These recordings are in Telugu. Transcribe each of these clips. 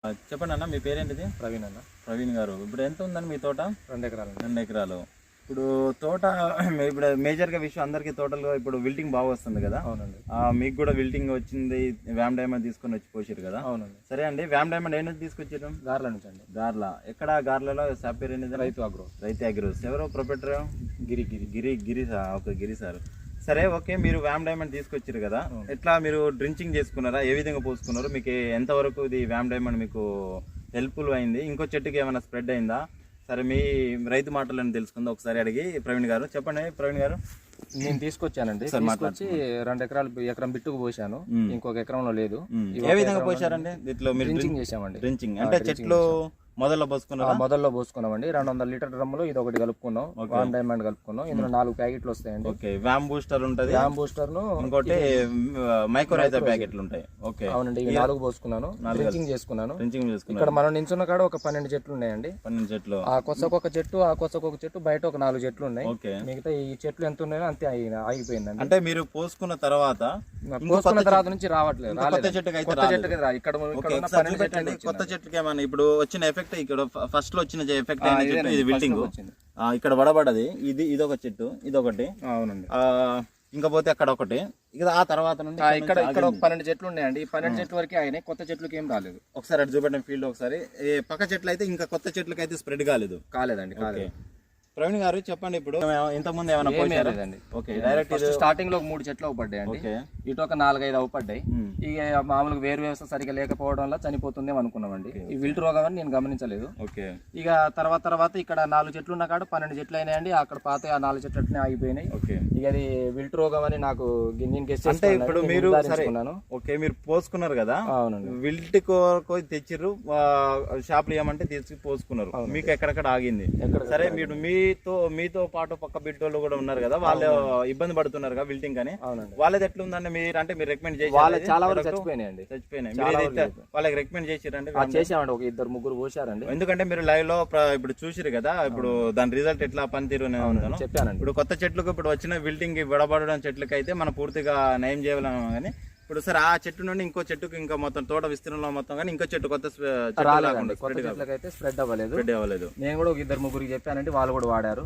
చెప్పండి అన్న, మీ పేరేంటిది? ప్రవీణ్ అన్న. ప్రవీణ్ గారు, ఇప్పుడు ఎంత ఉందండి మీ తోట? 2 ఎకరాలు. 2 ఎకరాలు. ఇప్పుడు తోట ఇప్పుడు మేజర్గా విషయం అందరికీ తోటలో ఇప్పుడు విల్టింగ్ బాగా వస్తుంది కదా? అవునండి. మీకు కూడా విల్టింగ్ వచ్చింది, వ్యామ్ డైమండ్ తీసుకొని వచ్చి పోసారు కదా? అవునండి. సరే అండి, వ్యామ్ డైమండ్ ఏ నుంచి తీసుకొచ్చారు? గార్ల నుంచి అండి. గార్ల. ఎక్కడ గార్లలో షాప్ పేరు ఏంటి? రైతు అగ్రో. రైతు అగ్రోస్. ఎవరో ప్రొపరేటర్? గిరి ఓకే, గిరి సార్. సరే, ఓకే. మీరు వ్యామ్ డైమండ్ తీసుకొచ్చారు కదా, ఎట్లా మీరు డ్రించింగ్ చేసుకున్నారా? ఏ విధంగా పోసుకున్నారు? మీకు ఎంతవరకు ఇది వ్యామ్ డైమండ్ మీకు హెల్ప్ఫుల్ అయింది? ఇంకో చెట్టుకి ఏమైనా స్ప్రెడ్ అయిందా? సరే, మీ రైతు మాటలను తెలుసుకుందాం ఒకసారి అడిగి. ప్రవీణ్ గారు చెప్పండి. ప్రవీణ్ గారు, నేను తీసుకొచ్చానండి. తీసుకొచ్చి 2 ఎకరాలు, ఎకరం బిట్టుకు పోసాను, ఇంకొక ఎకరంలో లేదు. ఏ విధంగా పోసారండి? దీంట్లో మీరు డ్రించింగ్ చేసామండి. డ్రించింగ్ అంటే చెట్లు మొదల్లో పోసుకున్నామండి. 200 లీటర్ డ్రమ్ములో ఇది ఒకటి కలుపుకున్నాం, వ్యామ్ డైమండ్ కలుపుకున్నాం. ఇందులో 4 ప్యాకెట్లు వస్తాయండి. ఓకే, వ్యామ్ బూస్టర్ ఉంటుంది, వ్యామ్ బూస్టర్ ను ఇంకోటి మైక్రోరైజర్ ప్యాకెట్లు ఉంటాయి. ఓకే, అవునండి. ఇవి 4 పోసుకున్నాను, డ్రించింగ్ చేసుకున్నాను. ఇక్కడ మనం నించున్న కాడ ఒక 12 చెట్లు ఉన్నాయండి. 12 చెట్లు. ఆ కొత్తకొక చెట్టు బయట ఒక 4 చెట్లు ఉన్నాయి. మిగతా ఈ చెట్లు ఎంత ఉన్నాయో అంతే ఆగిపోయిందండి. అంటే మీరు పోసుకున్న తర్వాత నుంచి రావట్లేదు. కొత్త చెట్టుకి ఇక్కడ కొత్త చెట్టుకి ఏమన్నా ఇప్పుడు వచ్చిన ఎఫెక్ట్, ఇక్కడ ఫస్ట్ లో వచ్చిన ఎఫెక్ట్ ఇది విల్టింగ్ ఇక్కడ పడబడది. ఇది ఒక చెట్టు, ఇది ఒకటి. అవునండి. ఇంకా పోతే అక్కడ ఒకటి. ఇక ఆ తర్వాత నుండి ఇక్కడ 12 చెట్లు ఉన్నాయండి. ఈ 12 చెట్ల వరకు అయినాయి, కొత్త చెట్లకి ఏం రాలేదు. ఒకసారి అటు చూపెట్టండి ఫీల్డ్ ఒకసారి. పక్క చెట్లు అయితే ఇంకా కొత్త చెట్లకి అయితే స్ప్రెడ్ కాలేదండి. ప్రవీణ్ గారు చెప్పండి, ఇప్పుడు ఇంతకుముందు ఏమైనా పోసారండి? ఓకే, డైరెక్ట్ స్టార్టింగ్ లో 3 చెట్లు అవుపడ్డాయండి. ఇటు ఒక 4-5 అవుపడ్డాయి. ఇక మామూలుగా వేరు వ్యవస్థ సరిగా లేకపోవడం వల్ల చనిపోతుందేమో అనుకున్నామండి. ఈ విల్ట్ రోగం అని నేను గమనించలేదు. ఓకే, ఇక తర్వాత ఇక్కడ 4 చెట్లు ఉన్న కాడ 12 చెట్లు అయినాయండి. అక్కడ పాత 4 చెట్లు అట్నే ఆగిపోయినాయి. ఓకే, ఇక అది విల్ట్ రోగం అని నాకు నేను గెస్ అంటే ఇప్పుడు మీరు ఓకే మీరు పోసుకున్నారు కదా? అవునండి. విల్ట్ తెచ్చిర్రు, షాప్లు ఏమంటే తెచ్చి పోసుకున్నారు, మీకు ఎక్కడెక్కడ ఆగింది. సరే, మీరు మీతో పాటు పక్క బిడ్డోళ్ళు కూడా ఉన్నారు కదా, వాళ్ళు ఇబ్బంది పడుతున్నారు కదా విల్టింగ్ అని, వాళ్ళది ఎట్లా ఉందండి? మీరు రికమెండ్ చేసి చాలా వరకు చచ్చిపోయినాయి. వాళ్ళకి రికమెండ్ చేసిరండి? చేసామండి, ఒక 2-3 పోసారండి. ఎందుకంటే మీరు లైవ్ లో ఇప్పుడు చూసిరు కదా, ఇప్పుడు దాని రిజల్ట్ ఎట్లా పనితీరు చెప్పానండి. ఇప్పుడు కొత్త చెట్లకు ఇప్పుడు వచ్చిన విల్టింగ్ విడబడడం చెట్లకి అయితే మనం పూర్తిగా నయం చేయాలని కానీ, ఇప్పుడు సరే ఆ చెట్టు నుండి ఇంకో చెట్టుకు ఇంకా మొత్తం తోట విస్తీర్ణంలో మొత్తం కానీ ఇంకో చెట్టు కొత్త చెట్లకైతే స్ప్రెడ్ అవ్వలేదు. నేను కూడా ఒక 2-3 చెప్పానంటే వాళ్ళు కూడా వాడారు.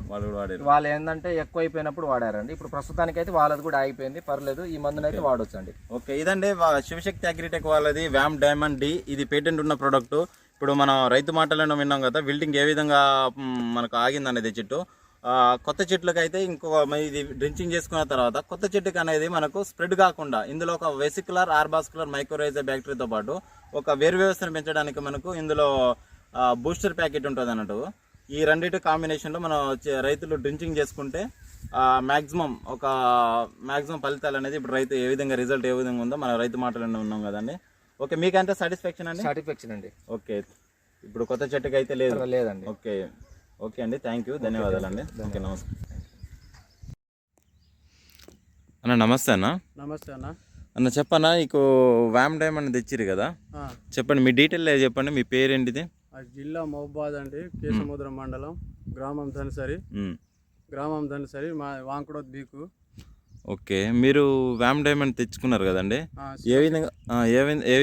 వాళ్ళు ఏంటంటే ఎక్కువ అయిపోయినప్పుడు వాడారండి. ఇప్పుడు ప్రస్తుతానికి అయితే వాళ్ళది కూడా ఆగిపోయింది, పర్లేదు. ఈ మందునైతే వాడొచ్చు అండి. ఓకే, ఇదండి శివశక్తి అగ్రిటెక్ వాళ్ళది వ్యామ్ డైమండ్ డి. ఇది పేటెంట్ ఉన్న ప్రోడక్ట్. ఇప్పుడు మనం రైతు మాటలను విన్నాం కదా, విల్టింగ్ ఏ విధంగా మనకు ఆగింది అనేది చెట్టు. కొత్త చెట్లకు అయితే ఇది డ్రించింగ్ చేసుకున్న తర్వాత కొత్త చెట్టుకి అనేది మనకు స్ప్రెడ్ కాకుండా ఇందులో ఒక వెసికులర్, ఆర్బాస్కులర్, మైక్రోరైజర్ బ్యాక్టీరియాతో పాటు ఒక వేరు వ్యవస్థను పెంచడానికి మనకు ఇందులో బూస్టర్ ప్యాకెట్ ఉంటుంది అన్నట్టు. ఈ రెండింటి కాంబినేషన్లో మనం రైతులు డ్రించింగ్ చేసుకుంటే మ్యాక్సిమం ఫలితాలు అనేది ఇప్పుడు రైతు ఏ విధంగా రిజల్ట్ ఏ విధంగా ఉందో మన రైతు మాటలు ఉన్నాం కదండి. ఓకే, మీకంటే సాటిస్ఫాక్షన్ అండి? ఓకే, ఇప్పుడు కొత్త చెట్టుకి అయితే లేదండి. ఓకే అండి, థ్యాంక్ యూ, ధన్యవాదాలు అండి. ఓకే, నమస్కారం అన్న. నమస్తే అన్న. అన్న చెప్పన్నా, నీకు వ్యామ్ డైమండ్ తెచ్చిరు కదా, చెప్పండి మీ డీటెయిల్ చెప్పండి. మీ పేరేంటిది? జిల్లా మహబూబాద్ అండి, కేసముద్రం మండలం, గ్రామం ధనసరి, మా వాంకుడోత్ బీకు. ఓకే, మీరు వ్యామ్ డైమండ్ తెచ్చుకున్నారు కదండి, ఏ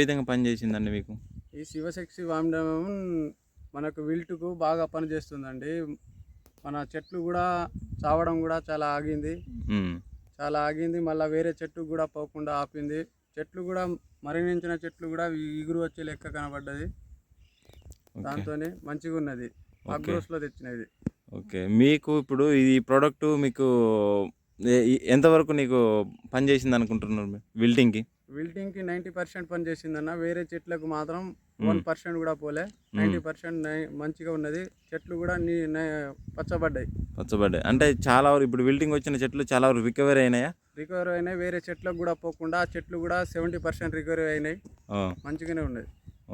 విధంగా పనిచేసిందండి మీకు? ఈ శివశక్తి వ్యామ్ డైమండ్ మనకు విల్టుకు బాగా పనిచేస్తుందండి. మన చెట్లు కూడా చావడం కూడా చాలా ఆగింది. మళ్ళీ వేరే చెట్టు కూడా పోకుండా ఆపింది. చెట్లు కూడా మరణించిన చెట్లు కూడా ఇగురు వచ్చే లెక్క కనబడ్డది. దాంతోనే మంచిగా ఉన్నది, అగ్రోస్లో తెచ్చినది. ఓకే, మీకు ఇప్పుడు ఈ ప్రోడక్ట్ మీకు ఎంతవరకు నీకు పనిచేసింది అనుకుంటున్నారు? విల్టింగ్కి 90% పనిచేసిందన్న. వేరే చెట్లకు మాత్రం 1% కూడా పోలే. 90% మంచిగా ఉన్నది. చెట్లు కూడా పచ్చబడ్డాయి. అంటే చాలా వరకు ఇప్పుడు విల్టింగ్ వచ్చిన చెట్లు చాలా వరకు రికవరీ అయినాయి. వేరే చెట్లకు కూడా పోకుండా ఆ చెట్లు కూడా 70% రికవరీ అయినాయి. మంచిగానే ఉన్నది.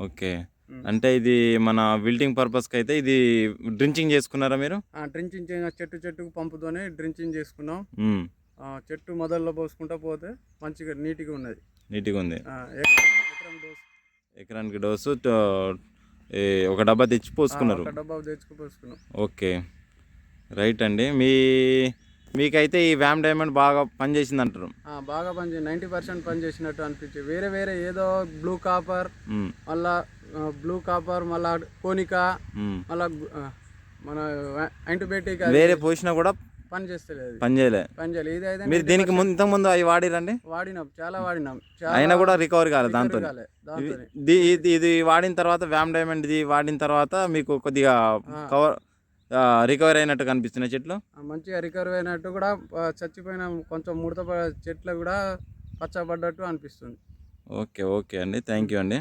ఓకే, అంటే ఇది మన విల్టింగ్ పర్పస్కి అయితే ఇది డ్రించింగ్ చేసుకున్నారా మీరు? డ్రించింగ్ చెట్టుకు పంపుతోనే డ్రించింగ్ చేసుకున్నాం. చెట్టు మొదల్లో పోసుకుంటా పోతే మంచిగా నీట్గా ఉంది. ఎకరానికి డోసు ఒక డబ్బా తెచ్చి పోసుకున్నారు. ఓకే, రైట్ అండి. మీకైతే ఈ వ్యామ్ డైమండ్ బాగా పనిచేసింది అంటారు? బాగా 90% పనిచేసినట్టు అనిపించింది. వేరే ఏదో బ్లూ కాపర్, మళ్ళా బ్లూ కాపర్ మళ్ళా కోనికా మళ్ళా మన యాంటీబయాటిక్ వేరే పోసినా కూడా పని చేస్తలేదు పని చేయలే. ఇది అయితే మీరు దీనికి ఇంతకుముందు అవి వాడిరండి? వాడినాం, చాలా వాడినాం, అయినా కూడా రికవరీ కాలేదు దాంతో. దాంతో ఇది వాడిన తర్వాత వ్యామ్ డైమండ్ ఇది వాడిన తర్వాత మీకు కొద్దిగా రికవరీ అయినట్టు కనిపిస్తున్నాయి చెట్లు, మంచిగా రికవరీ అయినట్టు కూడా చచ్చిపోయిన కొంచెం ముడత చెట్లు కూడా పచ్చబడ్డట్టు అనిపిస్తుంది. ఓకే ఓకే అండి, థ్యాంక్ యూ అండి.